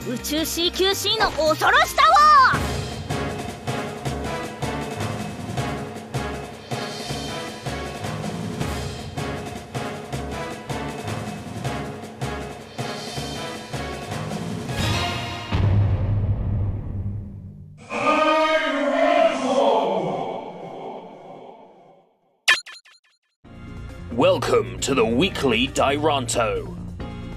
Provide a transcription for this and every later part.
宇宙 CQC の恐ろしさを。Welcome to the Weekly Dairantou.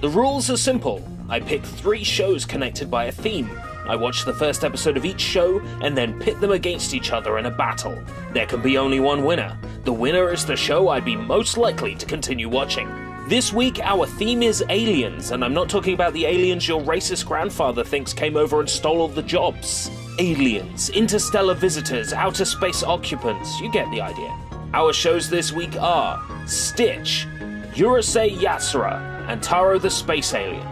The rules are simple. I pick 3 shows connected by a theme. I watch the first episode of each show and then pit them against each other in a battle. There can be only one winner. The winner is the show I'd be most likely to continue watching. This week our theme is aliens, and I'm not talking about the aliens your racist grandfather thinks came over and stole all the jobs. Aliens, interstellar visitors, outer space occupants, you get the idea. Our shows this week are Stitch, Urusei Yatsura, and Taro the Space Alien.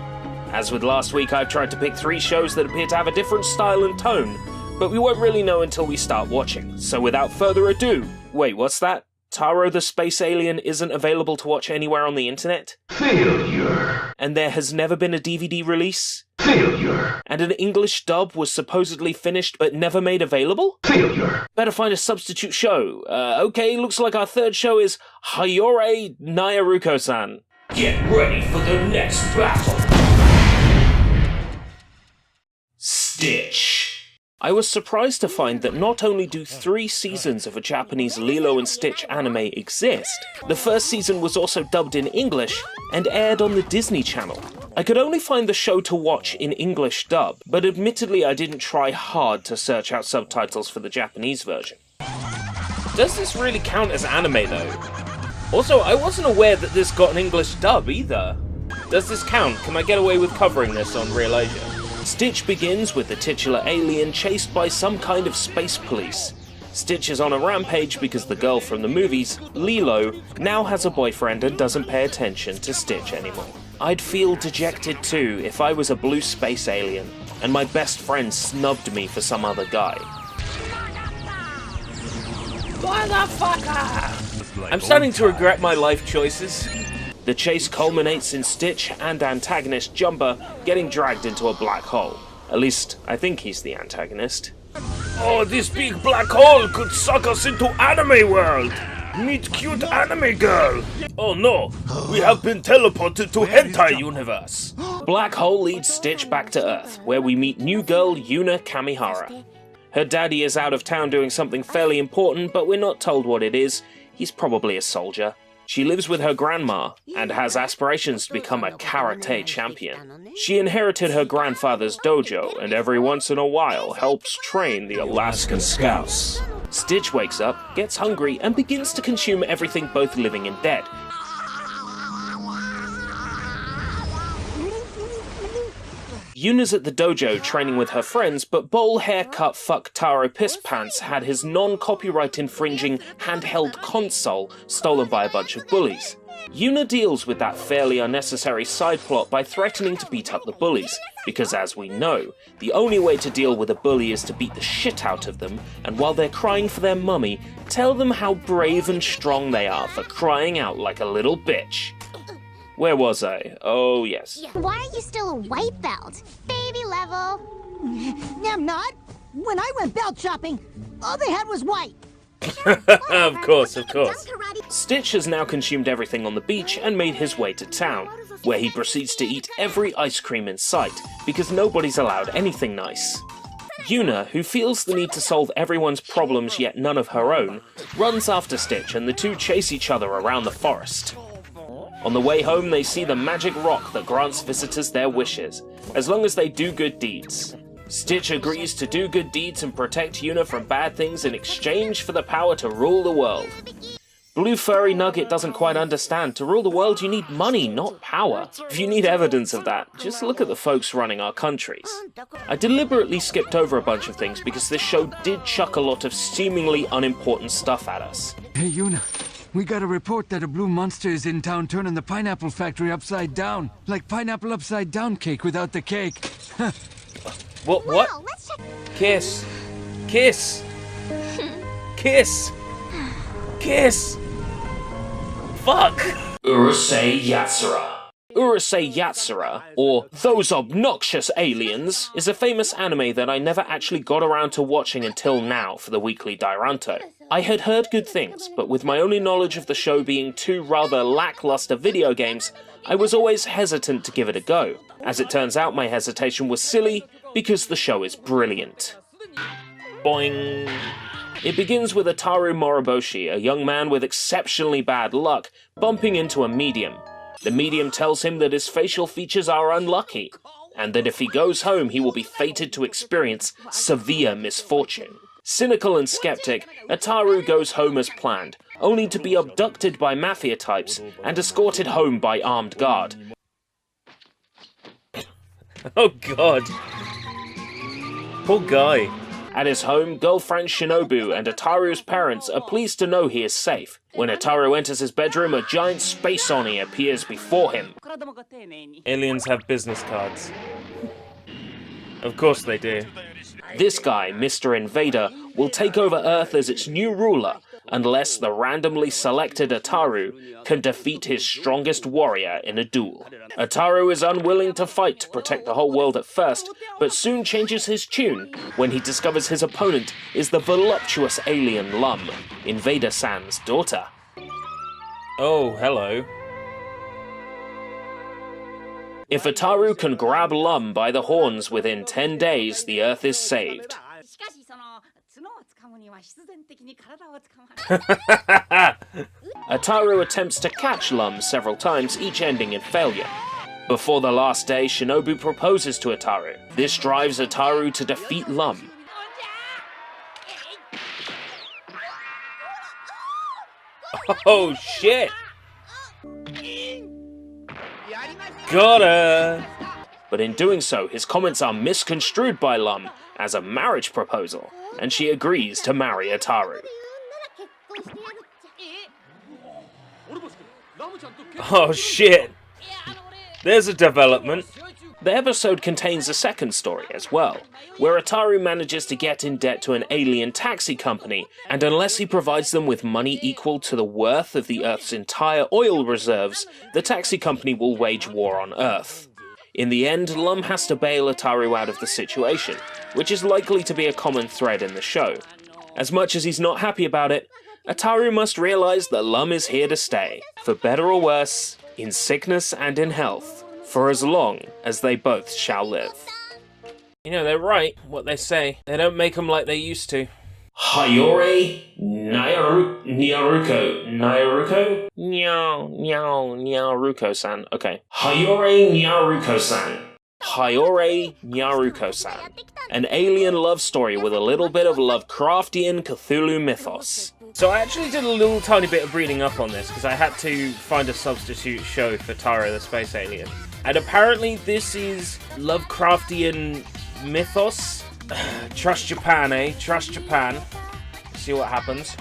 As with last week, I've tried to pick 3 shows that appear to have a different style and tone, but we won't really know until we start watching. So without further ado, wait, what's that? Taro the Space Alien isn't available to watch anywhere on the internet? Failure. And there has never been a DVD release? Failure. And an English dub was supposedly finished but never made available? Failure. Better find a substitute show. Okay, looks like our third show is Hayore Nyaruko-san. Get ready for the next battle. Stitch. I was surprised to find that not only do 3 seasons of a Japanese Lilo and Stitch anime exist, the first season was also dubbed in English and aired on the Disney Channel. I could only find the show to watch in English dub, but admittedly I didn't try hard to search out subtitles for the Japanese version. Does this really count as anime though? Also, I wasn't aware that this got an English dub either. Does this count? Can I get away with covering this on ReelAsia? Stitch begins with the titular alien chased by some kind of space police. Stitch is on a rampage because the girl from the movies, Lilo, now has a boyfriend and doesn't pay attention to Stitch anymore. I'd feel dejected too if I was a blue space alien and my best friend snubbed me for some other guy. Motherfucker! I'm starting to regret my life choices. The chase culminates in Stitch and antagonist Jumper getting dragged into a black hole. At least, I think he's the antagonist. Oh, this big black hole could suck us into anime world! Meet cute anime girl! Oh no, we have been teleported to hentai universe! Black hole leads Stitch back to Earth, where we meet new girl Yuna Kamihara. Her daddy is out of town doing something fairly important, but we're not told what it is. He's probably a soldier. She lives with her grandma, and has aspirations to become a karate champion. She inherited her grandfather's dojo, and every once in a while helps train the Alaskan Scouts. Stitch wakes up, gets hungry, and begins to consume everything both living and dead. Yuna's at the dojo training with her friends, but bowl haircut fuck Taro Piss Pants had his non-copyright infringing handheld console stolen by a bunch of bullies. Yuna deals with that fairly unnecessary side plot by threatening to beat up the bullies, because as we know, the only way to deal with a bully is to beat the shit out of them, and while they're crying for their mummy, tell them how brave and strong they are for crying out like a little bitch. Where was I? Oh, yes. Why are you still a white belt? Baby level. I'm not. When I went belt shopping, all they had was white. Of course. Stitch has now consumed everything on the beach and made his way to town, where he proceeds to eat every ice cream in sight, because nobody's allowed anything nice. Yuna, who feels the need to solve everyone's problems yet none of her own, runs after Stitch and the two chase each other around the forest. On the way home, they see the magic rock that grants visitors their wishes, as long as they do good deeds. Stitch agrees to do good deeds and protect Yuna from bad things in exchange for the power to rule the world. Blue Furry Nugget doesn't quite understand. To rule the world, you need money, not power. If you need evidence of that, just look at the folks running our countries. I deliberately skipped over a bunch of things because this show did chuck a lot of seemingly unimportant stuff at us. Hey, Yuna. We got a report that a blue monster is in town turning the pineapple factory upside down. Like pineapple upside down cake without the cake. What? Wow, let's check. Kiss. Kiss. Kiss. Kiss. Fuck. Urusei Yatsura. Urusei Yatsura, or Those Obnoxious Aliens, is a famous anime that I never actually got around to watching until now for the Weekly Dairantou. I had heard good things, but with my only knowledge of the show being two rather lackluster video games, I was always hesitant to give it a go. As it turns out, my hesitation was silly, because the show is brilliant. Boing. It begins with Ataru Moriboshi, a young man with exceptionally bad luck, bumping into a medium. The medium tells him that his facial features are unlucky, and that if he goes home he will be fated to experience severe misfortune. Cynical and skeptic, Ataru goes home as planned, only to be abducted by mafia types and escorted home by armed guard. Oh god. Poor guy. At his home, girlfriend Shinobu and Ataru's parents are pleased to know he is safe. When Ataru enters his bedroom, a giant space Oni appears before him. Aliens have business cards. Of course they do. This guy, Mr. Invader, will take over Earth as its new ruler, unless the randomly selected Ataru can defeat his strongest warrior in a duel. Ataru is unwilling to fight to protect the whole world at first, but soon changes his tune when he discovers his opponent is the voluptuous alien Lum, Invader-san's daughter. Oh, hello. If Ataru can grab Lum by the horns within 10 days, the Earth is saved. Ataru attempts to catch Lum several times, each ending in failure. Before the last day, Shinobu proposes to Ataru. This drives Ataru to defeat Lum. Oh shit! Got her! But in doing so, his comments are misconstrued by Lum as a marriage proposal, and she agrees to marry Ataru. Oh shit! There's a development. The episode contains a second story as well, where Ataru manages to get in debt to an alien taxi company, and unless he provides them with money equal to the worth of the Earth's entire oil reserves, the taxi company will wage war on Earth. In the end, Lum has to bail Ataru out of the situation, which is likely to be a common thread in the show. As much as he's not happy about it, Ataru must realize that Lum is here to stay, for better or worse, in sickness and in health, for as long as they both shall live. You know, they're right, what they say. They don't make them like they used to. Hayore Nyaruko. Nyaruko-san. Okay. Hayore Nyaruko-san. Hayore Nyaruko-san. An alien love story with a little bit of Lovecraftian Cthulhu mythos. So I actually did a little tiny bit of reading up on this, because I had to find a substitute show for Taro the Space Alien. And apparently this is Lovecraftian mythos. Trust Japan, eh? Trust Japan. See what happens.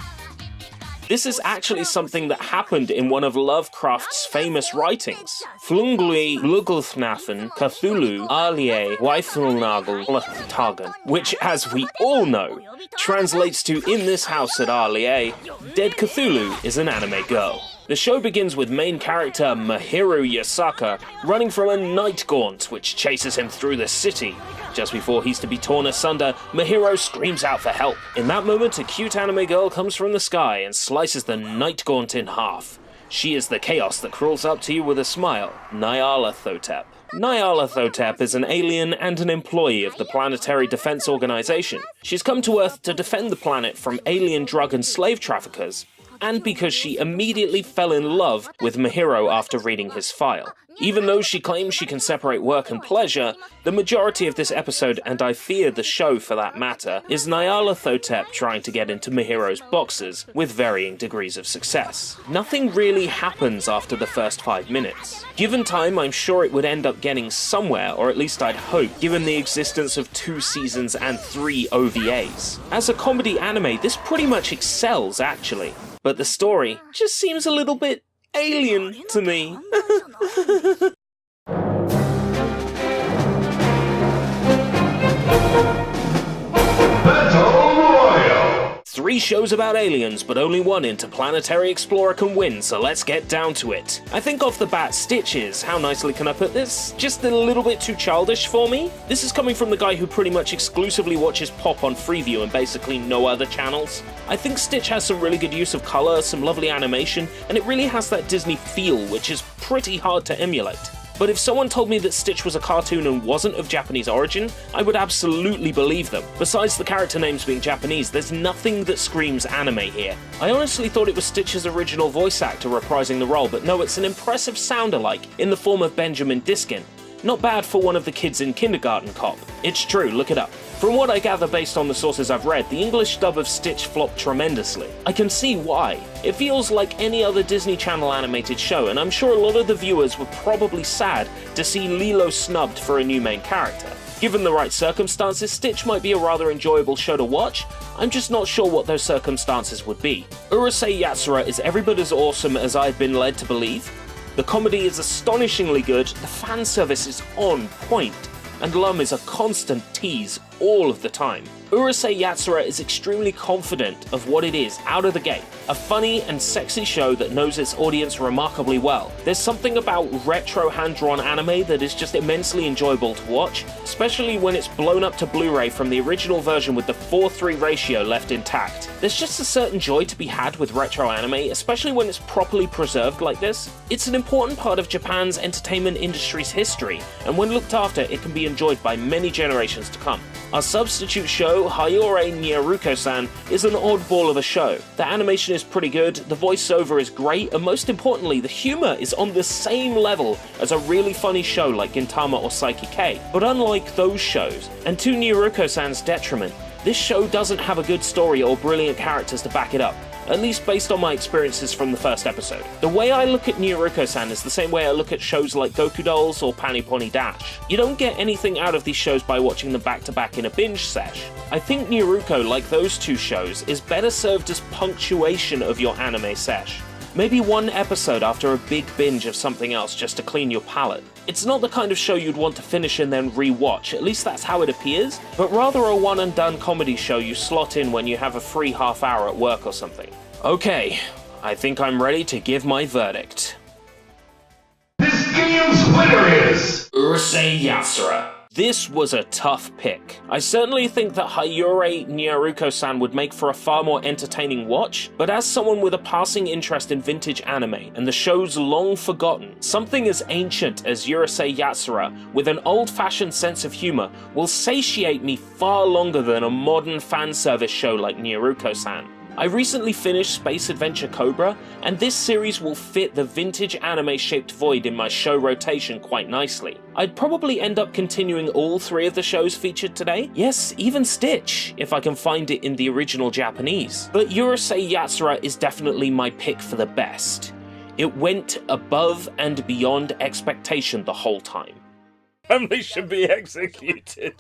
This is actually something that happened in one of Lovecraft's famous writings. Flungli Lugelthnafen Cthulhu Alie Weifnagel Tagen, which, as we all know, translates to "In this house at Alie, dead Cthulhu is an anime girl." The show begins with main character Mahiru Yasaka running from a night gaunt which chases him through the city. Just before he's to be torn asunder, Mahiro screams out for help. In that moment, a cute anime girl comes from the sky and slices the night gaunt in half. She is the chaos that crawls up to you with a smile, Nyarlathotep. Nyarlathotep is an alien and an employee of the Planetary Defense Organization. She's come to Earth to defend the planet from alien drug and slave traffickers, and because she immediately fell in love with Mahiro after reading his file. Even though she claims she can separate work and pleasure, the majority of this episode, and I fear the show for that matter, is Nyarlathotep trying to get into Mahiro's boxes, with varying degrees of success. Nothing really happens after the first 5 minutes. Given time, I'm sure it would end up getting somewhere, or at least I'd hope, given the existence of 2 seasons and 3 OVAs. As a comedy anime, this pretty much excels, actually. But the story just seems a little bit alien to me. Battle Royale! 3 3 shows about aliens, but only one interplanetary explorer can win, so let's get down to it. I think off the bat, Stitch is, how nicely can I put this, just a little bit too childish for me. This is coming from the guy who pretty much exclusively watches Pop on Freeview and basically no other channels. I think Stitch has some really good use of colour, some lovely animation, and it really has that Disney feel, which is pretty hard to emulate. But if someone told me that Stitch was a cartoon and wasn't of Japanese origin, I would absolutely believe them. Besides the character names being Japanese, there's nothing that screams anime here. I honestly thought it was Stitch's original voice actor reprising the role, but no, it's an impressive sound-alike in the form of Benjamin Diskin. Not bad for one of the kids in Kindergarten Cop. It's true, look it up. From what I gather based on the sources I've read, the English dub of Stitch flopped tremendously. I can see why. It feels like any other Disney Channel animated show, and I'm sure a lot of the viewers were probably sad to see Lilo snubbed for a new main character. Given the right circumstances, Stitch might be a rather enjoyable show to watch. I'm just not sure what those circumstances would be. Urusei Yatsura is every bit as awesome as I've been led to believe. The comedy is astonishingly good, the fan service is on point, and Lum is a constant tease all of the time. Urusei Yatsura is extremely confident of what it is out of the gate. A funny and sexy show that knows its audience remarkably well. There's something about retro hand-drawn anime that is just immensely enjoyable to watch, especially when it's blown up to Blu-ray from the original version with the 4:3 ratio left intact. There's just a certain joy to be had with retro anime, especially when it's properly preserved like this. It's an important part of Japan's entertainment industry's history, and when looked after, it can be enjoyed by many generations to come. Our substitute show, Hayore Nyaruko-san, is an oddball of a show. The animation is pretty good, the voiceover is great, and most importantly, the humour is on the same level as a really funny show like Gintama or Psyche K. But unlike those shows, and to Nyaruko-san's detriment, this show doesn't have a good story or brilliant characters to back it up. At least based on my experiences from the first episode. The way I look at Nyaruko-san is the same way I look at shows like Goku Dolls or Panny Pony Dash. You don't get anything out of these shows by watching them back to back in a binge sesh. I think Nyaruko, like those two shows, is better served as punctuation of your anime sesh. Maybe one episode after a big binge of something else just to clean your palate. It's not the kind of show you'd want to finish and then re-watch, at least that's how it appears, but rather a one-and-done comedy show you slot in when you have a free half hour at work or something. Okay, I think I'm ready to give my verdict. This game's winner is Urusei Yatsura. This was a tough pick. I certainly think that Hayore Nyaruko-san would make for a far more entertaining watch, but as someone with a passing interest in vintage anime and the show's long forgotten, something as ancient as Urusei Yatsura with an old-fashioned sense of humor will satiate me far longer than a modern fan service show like Nyaruko-san. I recently finished Space Adventure Cobra, and this series will fit the vintage anime-shaped void in my show rotation quite nicely. I'd probably end up continuing all 3 of the shows featured today, yes, even Stitch, if I can find it in the original Japanese. But Urusei Yatsura is definitely my pick for the best. It went above and beyond expectation the whole time. Family should be executed.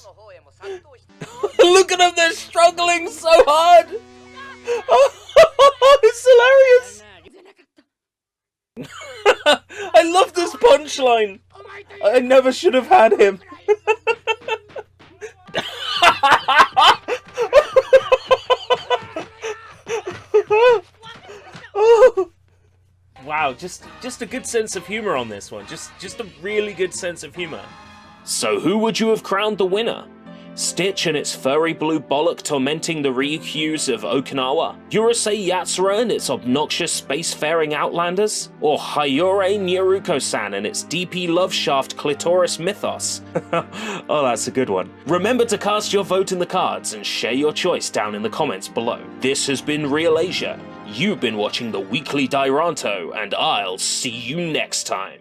Look at them, they're struggling so hard! Oh, it's hilarious! I love this punchline! I never should have had him. Wow, just a good sense of humor on this one. Just a really good sense of humor. So who would you have crowned the winner? Stitch and its furry blue bollock tormenting the Ryukyus of Okinawa? Urusei Yatsura and its obnoxious spacefaring outlanders? Or Hayore Nyaruko-san and its DP love shaft clitoris mythos? Oh, that's a good one. Remember to cast your vote in the cards and share your choice down in the comments below. This has been ReelAsia. You've been watching the Weekly Dairantou, and I'll see you next time.